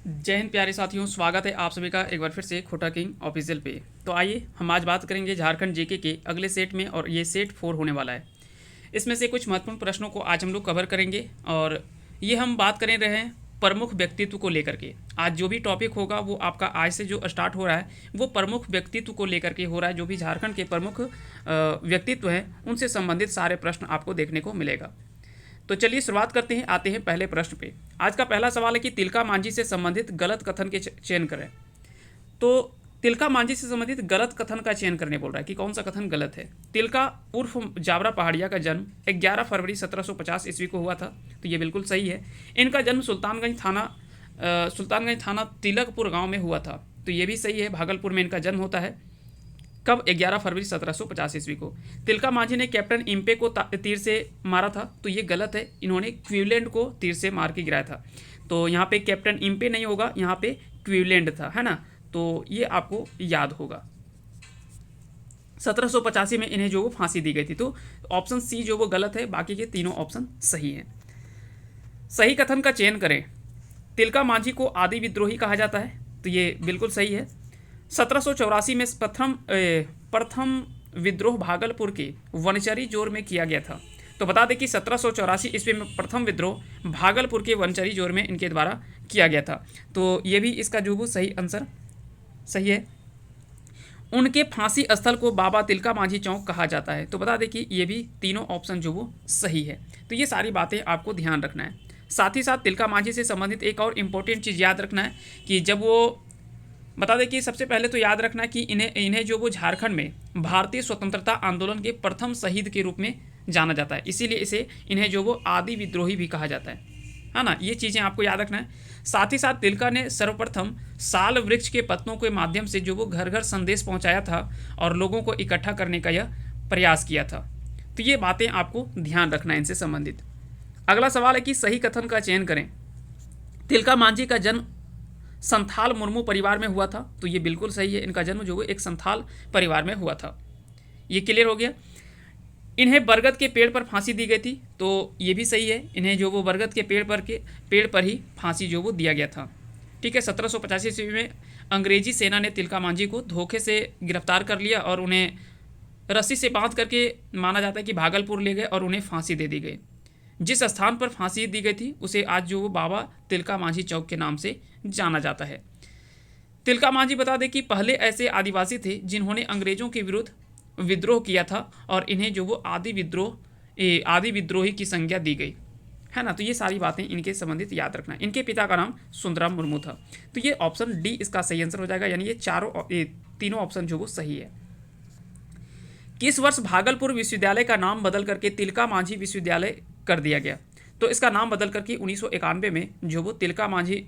जय हिंद प्यारे साथियों, स्वागत है आप सभी का एक बार फिर से खोटा किंग ऑफिशियल पे। तो आइए हम आज बात करेंगे झारखंड जीके के अगले सेट में, और ये सेट 4 होने वाला है। इसमें से कुछ महत्वपूर्ण प्रश्नों को आज हम लोग कवर करेंगे, और ये हम बात करें रहे हैं प्रमुख व्यक्तित्व को लेकर के। आज जो भी टॉपिक होगा वो आपका आज से जो स्टार्ट हो रहा है वो प्रमुख व्यक्तित्व को लेकर के हो रहा है। जो भी झारखंड के प्रमुख व्यक्तित्व हैं उनसे संबंधित सारे प्रश्न आपको देखने को मिलेगा। तो चलिए शुरुआत करते हैं, आते हैं पहले प्रश्न पे। आज का पहला सवाल है कि तिलका मांझी से संबंधित गलत कथन के चयन करें। तो तिलका मांझी से संबंधित गलत कथन का चयन करने बोल रहा है कि कौन सा कथन गलत है। तिलका उर्फ जावरा पहाड़िया का जन्म 11 फरवरी 1750 ईस्वी को हुआ था, तो ये बिल्कुल सही है। इनका जन्म सुल्तानगंज थाना तिलकपुर गांव में हुआ था, तो ये भी सही है। भागलपुर में इनका जन्म होता है। कब? 11 फरवरी 1750 ईस्वी को। तिलका मांझी ने कैप्टन इम्पे को तीर से मारा था, तो ये गलत है। इन्होंने क्विवलेंड को तीर से मार के गिराया था। तो यहाँ पे कैप्टन इम्पे नहीं होगा, यहाँ पे क्विवलेंड था, है ना। तो ये आपको याद होगा। 1785 में इन्हें जो वो फांसी दी गई थी। तो ऑप्शन सी जो वो गलत है, बाकी के तीनों ऑप्शन सही हैं। सही कथन का चयन करें। तिलका मांझी को आदि विद्रोही कहा जाता है, तो ये बिल्कुल सही है। 1784 में प्रथम विद्रोह भागलपुर के वनचरी जोर में किया गया था। तो बता दें कि 1784 ईस्वी में प्रथम विद्रोह भागलपुर के वनचरी जोर में इनके द्वारा किया गया था। तो ये भी इसका जो वो सही आंसर सही है। उनके फांसी स्थल को बाबा तिलका मांझी चौक कहा जाता है। तो बता दें कि ये भी तीनों ऑप्शन जो वो सही है। तो ये सारी बातें आपको ध्यान रखना है। साथ ही साथ तिलका मांझी से संबंधित एक और इम्पोर्टेंट चीज़ याद रखना है कि जब वो बता दें कि सबसे पहले तो याद रखना कि इन्हें जो वो झारखंड में भारतीय स्वतंत्रता आंदोलन के प्रथम शहीद के रूप में जाना जाता है, इसीलिए इन्हें जो वो आदि विद्रोही भी कहा जाता है ना। ये चीज़ें आपको याद रखना है। साथ ही साथ तिलका ने सर्वप्रथम साल वृक्ष के पत्तों के माध्यम से जो वो घर घर संदेश पहुंचाया था और लोगों को इकट्ठा करने का यह प्रयास किया था। तो ये बातें आपको ध्यान रखना है इनसे संबंधित। अगला सवाल है कि सही कथन का चयन करें। तिलका मांझी का जन्म संथाल मुर्मू परिवार में हुआ था, तो ये बिल्कुल सही है। इनका जन्म जो है एक संथाल परिवार में हुआ था। ये क्लियर हो गया। इन्हें बरगद के पेड़ पर फांसी दी गई थी, तो ये भी सही है। इन्हें जो वो बरगद के पेड़ पर ही फांसी जो वो दिया गया था। ठीक है। 1785 ईस्वी में अंग्रेजी सेना ने तिलका मांझी को धोखे से गिरफ्तार कर लिया और उन्हें रस्सी से बांध करके माना जाता है कि भागलपुर ले गए और उन्हें फांसी दे दी गई। जिस स्थान पर फांसी दी गई थी उसे आज जो वो बाबा तिलका मांझी चौक के नाम से जाना जाता है। तिलका मांझी बता दें कि पहले ऐसे आदिवासी थे जिन्होंने अंग्रेजों के विरुद्ध विद्रोह किया था, और इन्हें जो वो आदि विद्रोही की संज्ञा दी गई, है ना। तो ये सारी बातें इनके संबंधित याद रखना। इनके पिता का नाम सुंदराम मुर्मू था। तो ये ऑप्शन डी इसका सही आंसर हो जाएगा, यानी ये तीनों ऑप्शन जो वो सही है। किस वर्ष भागलपुर विश्वविद्यालय का नाम बदल करके तिलका मांझी विश्वविद्यालय कर दिया गया? तो इसका नाम बदल करके 1991 में जो वो तिलका मांझी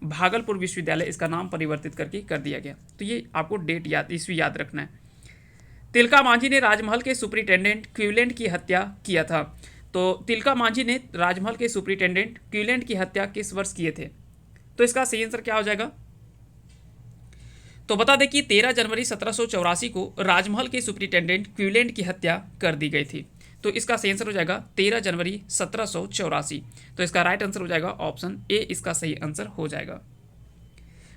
भागलपुर विश्वविद्यालय इसका नाम परिवर्तित करके कर दिया गया। तो ये आपको डेट ईस्वी याद रखना है। तिलका मांझी ने राजमहल के सुपरिटेंडेंट क्विवलेंट की हत्या किया था। तो तिलका मांझी ने राजमहल के सुपरिटेंडेंट क्विवलेंट की हत्या किस वर्ष किए थे? तो इसका सही आंसर क्या हो जाएगा? तो बता दें कि 13 जनवरी 1784 को राजमहल के सुपरिटेंडेंट क्विवलेंट की हत्या कर दी गई थी। तो इसका सही आंसर हो जाएगा 13 जनवरी 1784। तो इसका राइट आंसर हो जाएगा ऑप्शन ए, इसका सही आंसर हो जाएगा।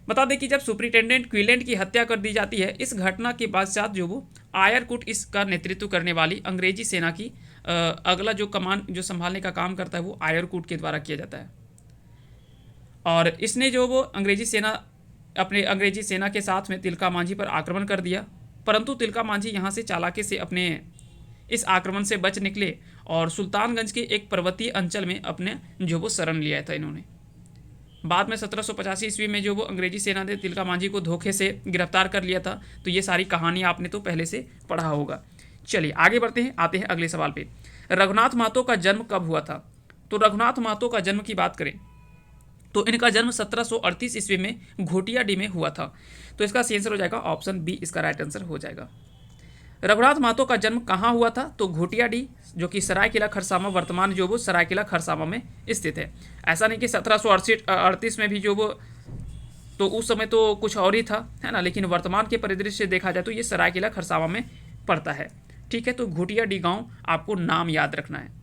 बता दें कि जब सुपरिटेंडेंट क्विवलेंट की हत्या कर दी जाती है, इस घटना के पश्चात जो वो आयरकुट इसका नेतृत्व करने वाली अंग्रेजी सेना की अगला जो कमान जो संभालने का काम करता है वो आयरकुट के द्वारा किया जाता है। और इसने जो वो अंग्रेजी सेना के साथ में तिलका मांझी पर आक्रमण कर दिया, परंतु तिलका मांझी यहाँ से चालाकी से अपने इस आक्रमण से बच निकले और सुल्तानगंज के एक पर्वतीय अंचल में अपने जो वो शरण लिया था इन्होंने। बाद में 1785 ईस्वी में जो वो अंग्रेजी सेना ने तिलका मांझी को धोखे से गिरफ्तार कर लिया था। तो ये सारी कहानी आपने तो पहले से पढ़ा होगा। चलिए आगे बढ़ते हैं, आते हैं अगले सवाल पे। रघुनाथ महतो का जन्म कब हुआ था? तो रघुनाथ महतो का जन्म की बात करें तो इनका जन्म 1738 ईस्वी में घोटियाडीह में हुआ था। तो इसका सही आंसर हो जाएगा ऑप्शन बी, इसका राइट आंसर हो जाएगा। रघुनाथ महतो का जन्म कहाँ हुआ था? तो घोटियाडीह, जो कि सरायकेला खरसावां, वर्तमान जो वो सरायकेला खरसावां में स्थित है। ऐसा नहीं कि 1738 में भी जो वो, तो उस समय तो कुछ और ही था, है ना। लेकिन वर्तमान के परिदृश्य से देखा जाए तो ये सरायकेला खरसावां में पड़ता है। ठीक है। तो घोटियाडीह गांव आपको नाम याद रखना है।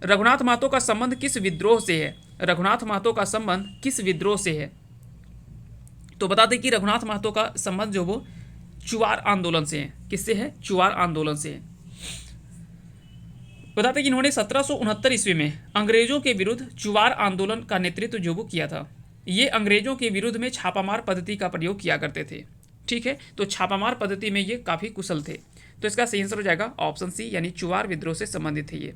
रघुनाथ महतो का संबंध किस विद्रोह से है? रघुनाथ महतो का संबंध किस विद्रोह से है? तो बता दें कि रघुनाथ महतो का संबंध जो वो चुवार आंदोलन से है। किससे है? चुवार आंदोलन से है। बताते कि इन्होंने 1769 ईस्वी में अंग्रेजों के विरुद्ध चुवार आंदोलन का नेतृत्व जो वो किया था। ये अंग्रेजों के विरुद्ध में छापामार पद्धति का प्रयोग किया करते थे। ठीक है, तो छापामार पद्धति में ये काफ़ी कुशल थे। तो इसका सही आंसर हो जाएगा ऑप्शन सी, यानी चुवार विद्रोह से संबंधित है ये।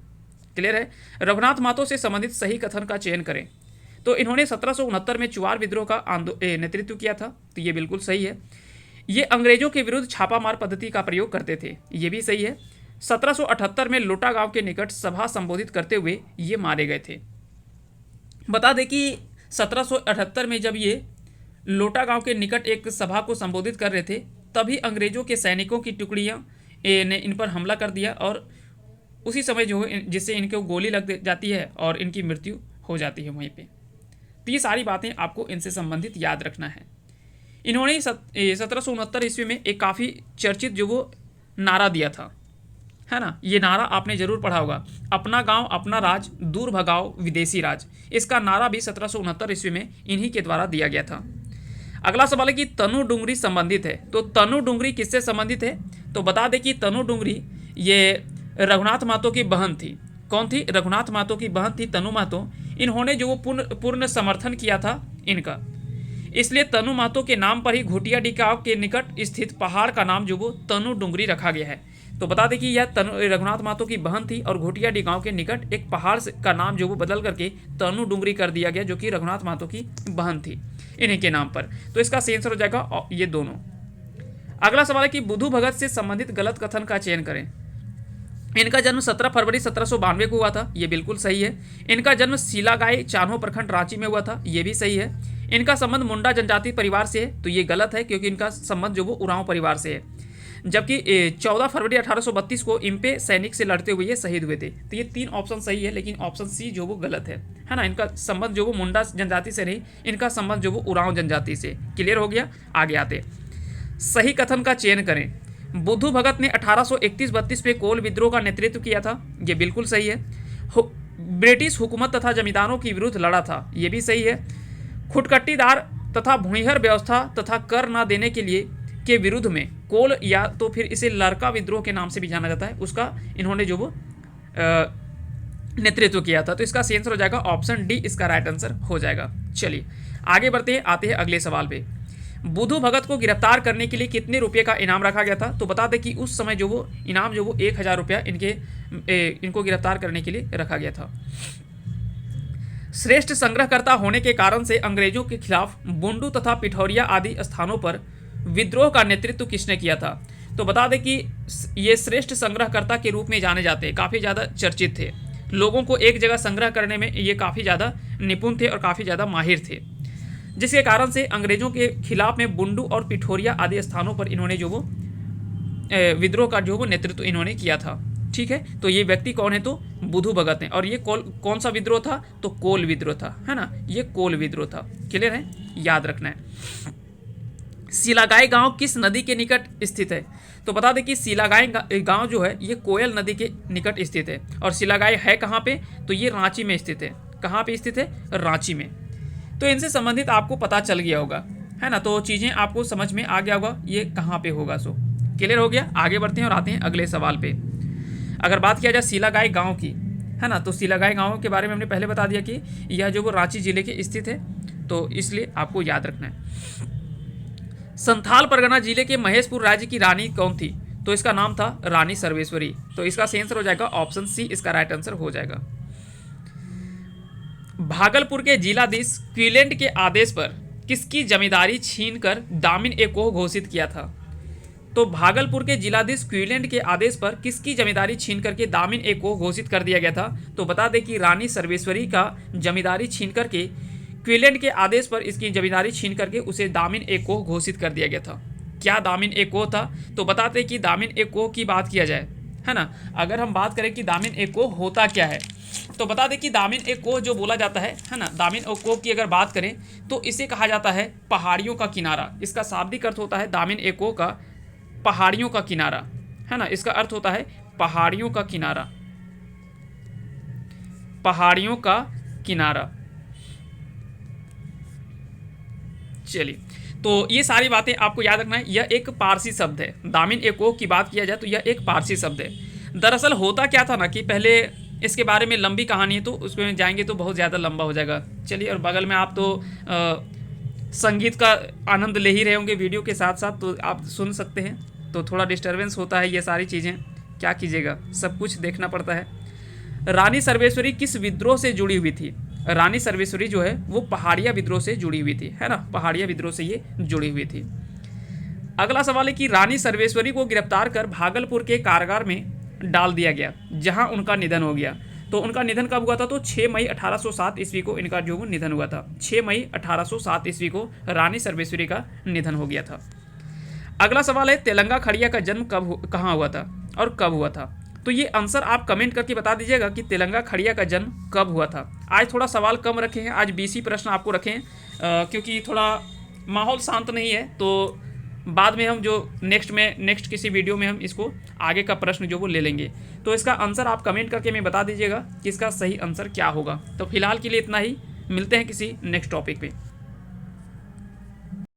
क्लियर है? रघुनाथ महतो से संबंधित सही कथन का चयन करें। तो इन्होंने 1769 में चुवार विद्रोह का नेतृत्व किया था, तो ये बिल्कुल सही है। ये अंग्रेजों के विरुद्ध छापामार पद्धति का प्रयोग करते थे, ये भी सही है। 1778 में लोटा गांव के निकट सभा संबोधित करते हुए ये मारे गए थे। बता दें कि 1778 में जब ये लोटा गांव के निकट एक सभा को संबोधित कर रहे थे, तभी अंग्रेजों के सैनिकों की टुकड़ियां ने इन पर हमला कर दिया और उसी समय जो है जिससे इनको गोली लग जाती है और इनकी मृत्यु हो जाती है वहीं पे। तो ये सारी बातें आपको इनसे संबंधित याद रखना है। इन्होंने 1769 ईस्वी में एक काफ़ी चर्चित जो वो नारा दिया था, है ना। ये नारा आपने जरूर पढ़ा होगा, अपना गांव अपना राज, दूर भगाओ विदेशी राज। इसका नारा भी 1769 ईस्वी में इन्हीं के द्वारा दिया गया था। अगला सवाल है कि तनु डुंगरी संबंधित है। तो तनु डुंगरी किससे संबंधित है? तो बता दें कि तनु डुंगरी ये रघुनाथ महतो की बहन थी। कौन थी? रघुनाथ महतो की बहन थी तनु महतो। इन्होंने जो वो पूर्ण समर्थन किया था इनका, इसलिए तनु महतो के नाम पर ही घोटिया गांव के निकट स्थित पहाड़ का नाम जो वो तनु डुंगरी रखा गया है। तो बता दें कि यह रघुनाथ महतो की बहन थी और घोटिया गांव के निकट एक पहाड़ का नाम जो वो बदल करके तनु डुंगरी कर दिया गया, जो कि रघुनाथ महतो की बहन थी इन्हीं के नाम पर। तो इसका सही आंसर हो जाएगा ये दोनों। अगला सवाल है कि बुधु भगत से संबंधित गलत कथन का चयन करें। इनका जन्म 17 फरवरी 1792 को हुआ था, ये बिल्कुल सही है। इनका जन्म सीलागाई चान्हो प्रखंड रांची में हुआ था, ये भी सही है। इनका संबंध मुंडा जनजाति परिवार से है, तो ये गलत है क्योंकि इनका संबंध जो वो उरांव परिवार से है। जबकि 14 फरवरी 1832 को इम्पे सैनिक से लड़ते हुए ये शहीद हुए थे। तो ये 3 ऑप्शन सही है, लेकिन ऑप्शन सी जो वो गलत है ना। इनका संबंध जो वो मुंडा जनजाति से नहीं, इनका संबंध जो वो उरांव जनजाति से। क्लियर हो गया? आगे आते सही कथन का चयन करें। बुधु भगत ने 1831-32 में कोल विद्रोह का नेतृत्व किया था, ये बिल्कुल सही है। ब्रिटिश हुकूमत तथा जमींदारों के विरुद्ध लड़ा था, ये भी सही है। खुटकट्टीदार तथा भूमिहर व्यवस्था तथा कर न देने के विरुद्ध में कोल, या तो फिर इसे लड़का विद्रोह के नाम से भी जाना जाता है, उसका इन्होंने जो वो नेतृत्व किया था। तो इसका सही आंसर हो जाएगा ऑप्शन डी, इसका राइट आंसर हो जाएगा। चलिए आगे बढ़ते हैं, आते हैं अगले सवाल पे। बुधु भगत को गिरफ्तार करने के लिए कितने रुपये का इनाम रखा गया था? तो बता दें कि उस समय जो वो इनाम जो वो 1000 रुपया इनको गिरफ्तार करने के लिए रखा गया था। श्रेष्ठ संग्रहकर्ता होने के कारण से अंग्रेजों के खिलाफ बुंडू तथा पिठौरिया आदि स्थानों पर विद्रोह का नेतृत्व किसने किया था? तो बता दें कि ये श्रेष्ठ संग्रहकर्ता के रूप में जाने जाते हैं, काफ़ी ज़्यादा चर्चित थे। लोगों को एक जगह संग्रह करने में ये काफ़ी ज़्यादा निपुण थे और काफ़ी ज़्यादा माहिर थे, जिसके कारण से अंग्रेजों के खिलाफ में बुंडू और पिठौरिया आदि स्थानों पर इन्होंने जो वो विद्रोह का जो वो नेतृत्व इन्होंने किया था। ठीक है, तो ये व्यक्ति कौन है? तो बुधु भगत हैं। और ये कौन सा विद्रोह था? तो कोल विद्रोह था, है ना। ये कोल विद्रोह था। क्लियर है? याद रखना है। सीलागाई गांव किस नदी के निकट स्थित है? तो बता दें कि सीलागाई गांव जो है ये कोयल नदी के निकट स्थित है। और सीलागाई है कहाँ पे? तो ये रांची में स्थित है। कहाँ पे स्थित है? रांची में। तो इनसे संबंधित आपको पता चल गया होगा, है ना। तो चीज़ें आपको समझ में आ गया होगा ये कहाँ पे होगा। सो क्लियर हो गया? आगे बढ़ते हैं और आते हैं अगले सवाल पे। अगर बात किया जाए सीलागाई गांव की, है ना, तो सीलागाई गांव के बारे में हमने पहले बता दिया कि यह जो वो रांची जिले के स्थित है, तो इसलिए आपको याद रखना है। संथाल परगना जिले के महेशपुर राज्य की रानी कौन थी? तो इसका नाम था रानी सर्वेश्वरी। तो इसका सही आंसर हो जाएगा ऑप्शन सी, इसका राइट आंसर हो जाएगा। भागलपुर के जिलाधीश क्विलेंट के आदेश पर किसकी जमींदारी छीनकर दामिन ए कोह घोषित किया था? तो भागलपुर के जिलाधीश क्विलेंट के आदेश पर किसकी जमींदारी छीन करके दामिन ए कोह घोषित कर दिया गया था? तो बता दें कि रानी सर्वेश्वरी का जमींदारी छीन करके क्विलेंट के आदेश पर इसकी जमींदारी छीन करके उसे दामिन ए कोह घोषित कर दिया गया था। क्या दामिन ए कोह था? तो बताते कि दामिन ए कोह की बात किया जाए, है ना, अगर हम बात करें कि दामिन ए कोह होता क्या है, तो बता दें कि दामिन ए कोह जो बोला जाता है ना, दामिन ए कोह की अगर बात करें तो इसे कहा जाता है पहाड़ियों का किनारा। इसका शाब्दिक अर्थ होता है दामिन ए कोह का पहाड़ियों का किनारा, है ना। इसका अर्थ होता है पहाड़ियों का किनारा। पहाड़ियों का किनारा। चलिए, तो ये सारी बातें आपको याद रखना है। यह एक पारसी शब्द है। दामिन एकोह की बात किया जाए तो यह एक पारसी शब्द है। दरअसल होता क्या था ना कि पहले इसके बारे में लंबी कहानी है, तो उसमें जाएंगे तो बहुत ज़्यादा लंबा हो जाएगा। चलिए, और बगल में आप तो संगीत का आनंद ले ही रहे होंगे वीडियो के साथ साथ, तो आप सुन सकते हैं। तो थोड़ा डिस्टर्बेंस होता है, ये सारी चीज़ें क्या कीजिएगा, सब कुछ देखना पड़ता है। रानी सर्वेश्वरी किस विद्रोह से जुड़ी हुई थी? रानी सर्वेश्वरी जो है वो पहाड़िया विद्रोह से जुड़ी हुई थी, है ना, पहाड़िया विद्रोह से ये जुड़ी हुई थी। अगला सवाल है कि रानी सर्वेश्वरी को गिरफ्तार कर भागलपुर के कारागार में डाल दिया गया, जहां उनका निधन हो गया। तो उनका निधन कब हुआ था? तो 6 मई 1807 ईस्वी को इनका जो निधन हुआ था। 6 मई 1807 ईस्वी को रानी सर्वेश्वरी का निधन हो गया था। अगला सवाल है तेलंगा खड़िया का जन्म कहाँ हुआ था और कब हुआ था? तो ये आंसर आप कमेंट करके बता दीजिएगा कि तेलंगा खड़िया का जन्म कब हुआ था। आज थोड़ा सवाल कम रखे हैं, आज 20 ही प्रश्न आपको रखे हैं, क्योंकि थोड़ा माहौल शांत नहीं है। तो बाद में हम जो नेक्स्ट किसी वीडियो में हम इसको आगे का प्रश्न जो वो ले लेंगे। तो इसका आंसर आप कमेंट करके मैं बता दीजिएगा कि इसका सही आंसर क्या होगा। तो फिलहाल के लिए इतना ही, मिलते हैं किसी नेक्स्ट टॉपिक पे।